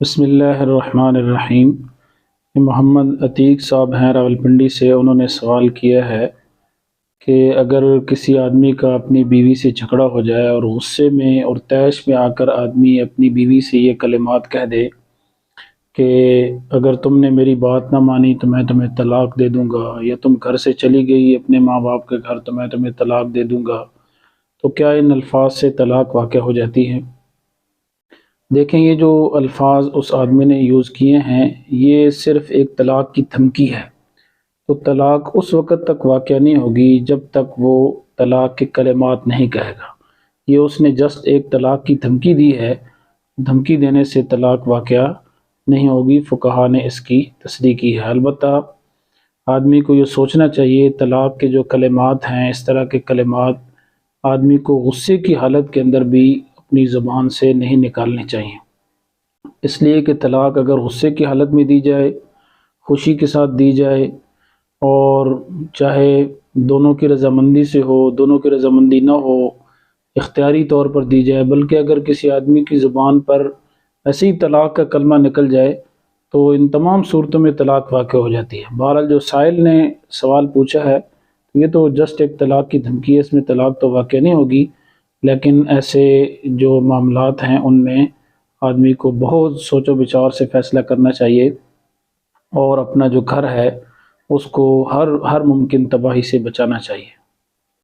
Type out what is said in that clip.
بسم اللہ الرحمن الرحیم۔ محمد عتیق صاحب ہیں راولپنڈی سے، انہوں نے سوال کیا ہے کہ اگر کسی آدمی کا اپنی بیوی سے جھگڑا ہو جائے اور غصے میں اور طیش میں آ کر آدمی اپنی بیوی سے یہ کلمات کہہ دے کہ اگر تم نے میری بات نہ مانی تو میں تمہیں طلاق دے دوں گا، یا تم گھر سے چلی گئی اپنے ماں باپ کے گھر تو میں تمہیں طلاق دے دوں گا، تو کیا ان الفاظ سے طلاق واقع ہو جاتی ہے؟ دیکھیں، یہ جو الفاظ اس آدمی نے یوز کیے ہیں یہ صرف ایک طلاق کی دھمکی ہے۔ تو طلاق اس وقت تک واقع نہیں ہوگی جب تک وہ طلاق کے کلمات نہیں کہے گا۔ یہ اس نے جسٹ ایک طلاق کی دھمکی دی ہے، دھمکی دینے سے طلاق واقع نہیں ہوگی۔ فقہا نے اس کی تصریح کی ہے۔ البتہ آدمی کو یہ سوچنا چاہیے طلاق کے جو کلمات ہیں، اس طرح کے کلمات آدمی کو غصے کی حالت کے اندر بھی اپنی زبان سے نہیں نکالنے چاہیے، اس لیے کہ طلاق اگر غصے کی حالت میں دی جائے، خوشی کے ساتھ دی جائے، اور چاہے دونوں کی رضامندی سے ہو، دونوں کی رضامندی نہ ہو، اختیاری طور پر دی جائے، بلکہ اگر کسی آدمی کی زبان پر ایسے ہی طلاق کا کلمہ نکل جائے تو ان تمام صورتوں میں طلاق واقع ہو جاتی ہے۔ بہرحال جو سائل نے سوال پوچھا ہے یہ تو جسٹ ایک طلاق کی دھمکی ہے، اس میں طلاق تو واقع نہیں ہوگی، لیکن ایسے جو معاملات ہیں ان میں آدمی کو بہت سوچ و بچار سے فیصلہ کرنا چاہیے، اور اپنا جو گھر ہے اس کو ہر ممکن تباہی سے بچانا چاہیے۔